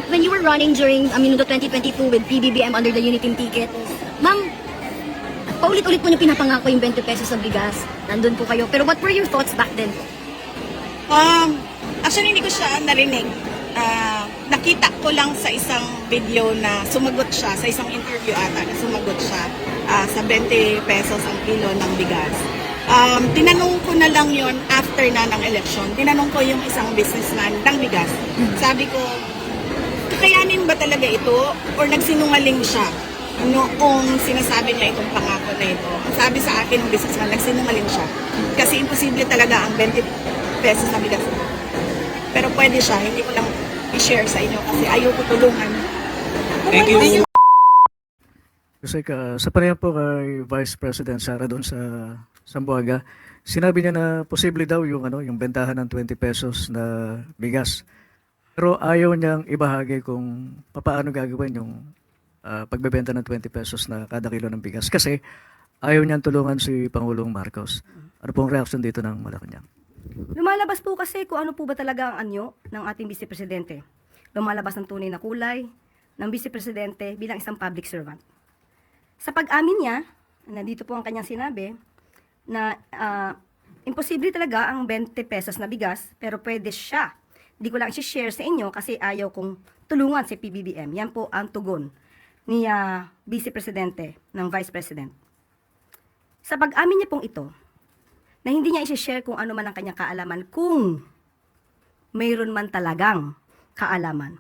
when you were running during, the 2022 with PBBM under the Uniteam ticket, ma'am, paulit-ulit po niyo pinapangako yung 20 pesos sa bigas. Nandun po kayo. Pero what were your thoughts back then? Actually, hindi ko siya narinig. Nakita ko lang sa isang video na sumagot siya, sa isang interview ata na sumagot siya sa 20 pesos ang kilo ng bigas. Tinanong ko na lang yon after na ng election. Tinanong ko yung isang businessman ng bigas. Sabi ko, kakayanin ba talaga ito or nagsinungaling siya noong sinasabi niya itong pangako na ito? Ang sabi sa akin ng businessman, nagsinungaling siya. Kasi imposible talaga ang 20 pesos na bigas. Pero pwede siya, hindi ko lang i-share sa inyo kasi ayoko tulungan. Thank you. Kasi sa panayam po kay Vice President Sara doon sa Zamboanga, sinabi niya na posible daw yung bentahan ng 20 pesos na bigas. Pero ayaw niyang ibahagi kung paano gagawin yung pagbebenta ng 20 pesos na kada kilo ng bigas. Kasi ayaw niyang tulungan si Pangulong Marcos. Ano pong reaction dito ng Malacanang? Lumalabas po kasi kung ano po ba talaga ang anyo ng ating Vice Presidente. Lumalabas ang tunay na kulay ng Vice Presidente bilang isang public servant. Sa pag-amin niya, nandito po ang kanyang sinabi, na imposible talaga ang 20 pesos na bigas, pero pwede siya. Hindi ko lang i-share sa inyo kasi ayaw kong tulungan si PBBM. Yan po ang tugon ni Vice Presidente ng Vice President. Sa pag-amin niya pong ito, na hindi niya i-share kung ano man ang kanyang kaalaman, kung mayroon man talagang kaalaman.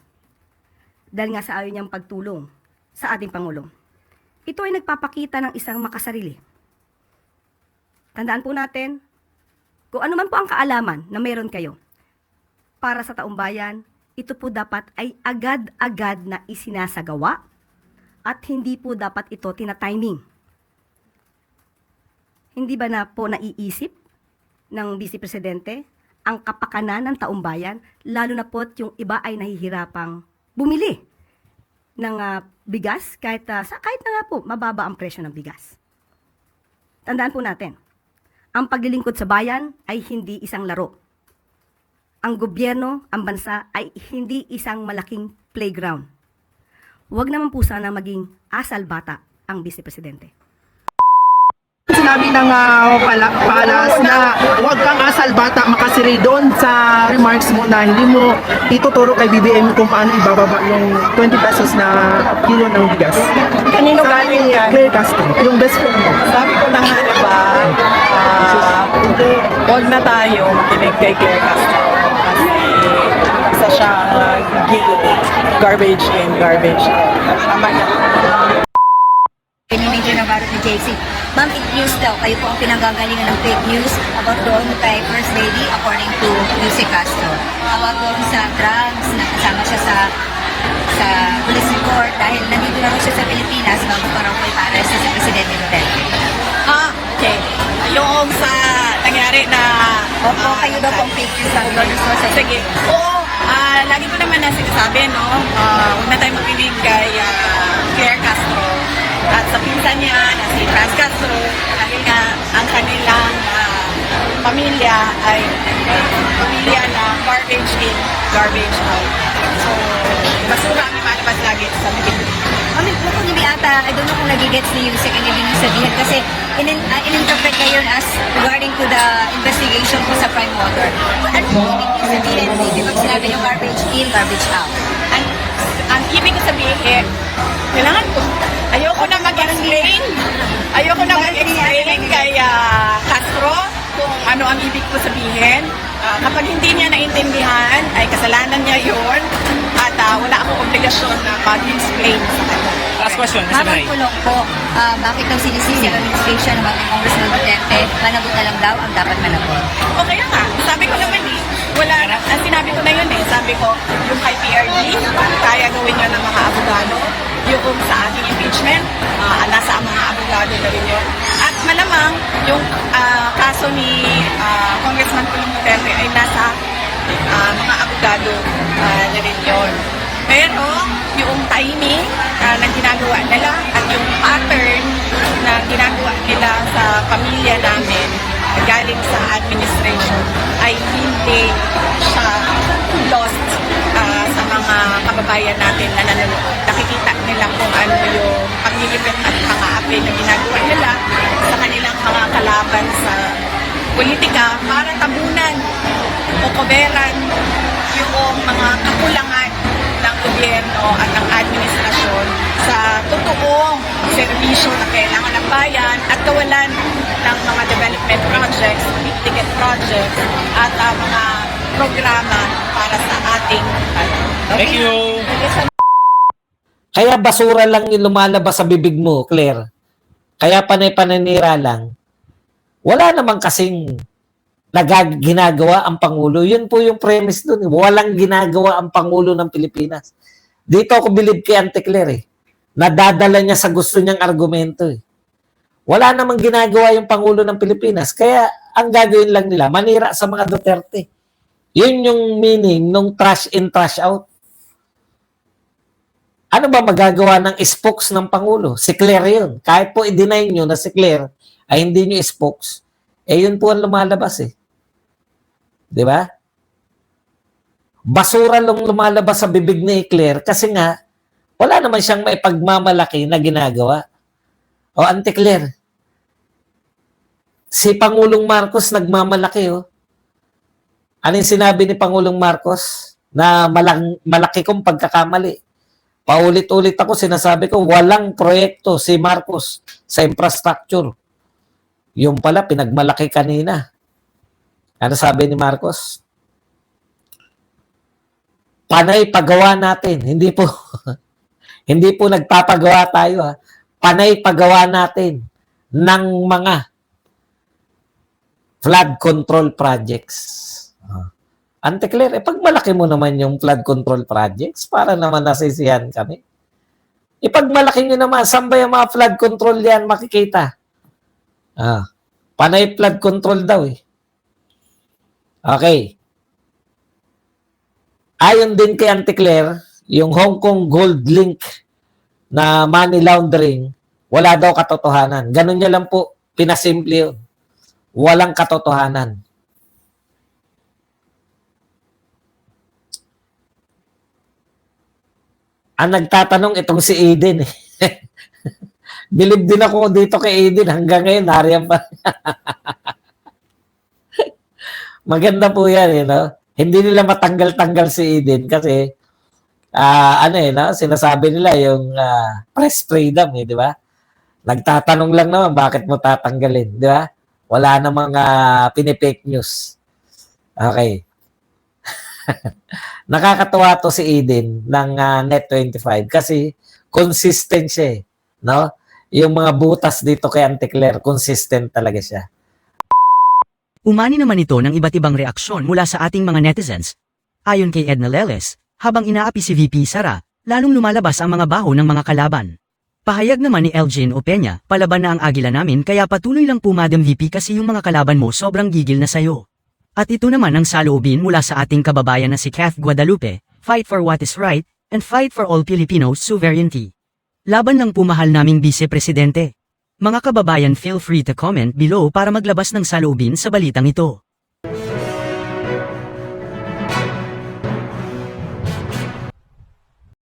Dahil nga sa ayaw niyang pagtulong sa ating Pangulo. Ito ay nagpapakita ng isang makasarili. Tandaan po natin, kung ano man po ang kaalaman na mayroon kayo, para sa taong bayan, ito po dapat ay agad-agad na isinasagawa at hindi po dapat ito tina-timing. Hindi ba na po naiisip ng Vice Presidente ang kapakanan ng taong bayan, lalo na po yung iba ay nahihirapang bumili ng bigas kahit na nga po mababa ang presyo ng bigas. Tandaan po natin, ang paglilingkod sa bayan ay hindi isang laro. Ang gobyerno, ang bansa ay hindi isang malaking playground. Huwag naman po sana maging asal bata ang Vice Presidente. Sinabi ng palas na huwag kang asal bata makasiri doon sa remarks mo na hindi mo ituturo kay BBM kung paano ibababa yung 20 pesos na kilo ng bigas. Kanino galing yan? Claire Castro, yung best friend mo. Sabi ko na nga, diba, huwag na tayo makinig kay Claire Castro kasi isa siyang garbage in, garbage out. Tama na. Major Navarro ni JC. Ma'am, fake news daw. Kayo po ang pinanggagalingan ng fake news about doon kay First Lady according to Lucy Castro. About doon sa drugs na kasama siya sa police report dahil nandito na siya sa Pilipinas bago pa raw po ipa-arrest si Presidente Duterte. Okay. Yung sa nangyari na... Opo, kayo daw po ang fake news sa Sige. Oo, lagi ko naman na sinasabi, no? Huwag na tayo makinig kay Claire Castro at sa pinsan niya na si Franz Castro dahil nga ang kanilang pamilya ay pamilya na garbage in, garbage out. So, basura ang imalabas lagi sa Pilipinas. Mukhang hindi ata, I don't know kung nagigets ni Yusek ang ibig sabihin kasi in-interpret ngayon as regarding to the investigation po sa Prime Water. Ano po ibig sabihin? Hindi pag sinabi yung garbage in, garbage out. Ang ibig ko sabihin, kailangan ko, ayoko na mag-explain. Ayoko na mag-explain kay Castro kung ano ang ibig ko sabihin. Kapag hindi niya naintindihan, ay kasalanan niya yun. At wala akong obligasyon na mag-explain sa kanya. Last question, Mr. Habang May. kulong po, bakit daw sinisisi ang administration ng mga Congressman Duterte, managot na lang daw ang dapat managot? O kaya nga, sabi ko naman wala, ang sinabi ko na yun sabi ko, yung kay PRD, kaya gawin yun ng mga abogado, yung sa ating impeachment, nasa ang mga abogado na rin yun. At malamang, yung kaso ni Congressman Pulong Duterte ay nasa mga abogado na rin yun. Pero, yung timing na ginagawa nila at yung pattern na ginagawa nila sa pamilya namin galing sa administration ay hindi siya lost sa mga kababayan natin na nanonood. Nakikita nila kung ano yung paglilipit at pang-aapi na ginagawa nila sa kanilang mga kalaban sa politika para tabunan o koberan yung mga kakulangan ng gobyerno at ng administrasyon sa totoong serbisyo na kailangan ng bayan at kawalan ng mga development projects, big ticket projects at mga programa para sa ating Thank you. Kaya basura lang yung lumalabas sa bibig mo, Claire. Kaya panay-pananira lang. Wala namang kasing ginagawa ang Pangulo. Yun po yung premise dun. Walang ginagawa ang Pangulo ng Pilipinas. Dito ako bilib kay Auntie Claire eh. Nadadala niya sa gusto niyang argumento eh. Wala namang ginagawa yung Pangulo ng Pilipinas. Kaya ang gagawin lang nila, manira sa mga Duterte. Yun yung meaning nung trash in, trash out. Ano ba magagawa ng spokes ng Pangulo? Si Claire yun. Kahit po i-deny nyo na si Claire ay hindi nyo spokes, eh yun po ang lumalabas eh. Di ba? Basura lang lumalabas sa bibig ni Claire kasi nga, wala naman siyang maipagmamalaki na ginagawa. O, Auntie Claire, si Pangulong Marcos nagmamalaki oh. Ano yung sinabi ni Pangulong Marcos na malaki kong pagkakamali? Paulit-ulit ako sinasabi ko, walang proyekto si Marcos sa infrastructure. Yung pala, pinagmalaki kanina. Ano sabi ni Marcos? Panay pagawa natin. Hindi po, hindi po nagpapagawa tayo. Ha? Panay pagawa natin ng mga flood control projects. Auntie Claire, ipagmalaki mo naman yung flood control projects para naman nasisiyan kami. Ipagmalaki nyo naman, saan ba yung mga flood control yan makikita? Panay flood control daw eh. Okay. Ayon din kay Auntie Claire, yung Hong Kong Gold Link na money laundering, wala daw katotohanan. Ganun niya lang po, pinasimple yun. Walang katotohanan. Ang nagtatanong itong si Aiden eh. Bilib din ako dito kay Aiden hanggang ngayon, nariyan pa. Maganda po yan, no? Hindi nila matanggal-tanggal si Aiden kasi sinasabi nila yung press freedom, di ba? Nagtatanong lang naman, bakit mo tatanggalin, di ba? Wala namang pinipake news. Okay. Nakakatuwa to si Aiden ng Net25 kasi consistent siya eh, no? Yung mga butas dito kay Auntie Claire, consistent talaga siya. Umani naman ito ng iba't ibang reaksyon mula sa ating mga netizens. Ayon kay Edna Leles, habang inaapi si VP Sara, lalong lumalabas ang mga baho ng mga kalaban. Pahayag naman ni Elgin Opeña, palaban na ang agila namin kaya patuloy lang po Madam VP kasi yung mga kalaban mo sobrang gigil na sayo. At ito naman ang saloobin mula sa ating kababayan na si Kath Guadalupe, fight for what is right, and fight for all Filipinos' sovereignty. Laban ng pumahal naming Vice Presidente. Mga kababayan, feel free to comment below para maglabas ng saloobin sa balitang ito.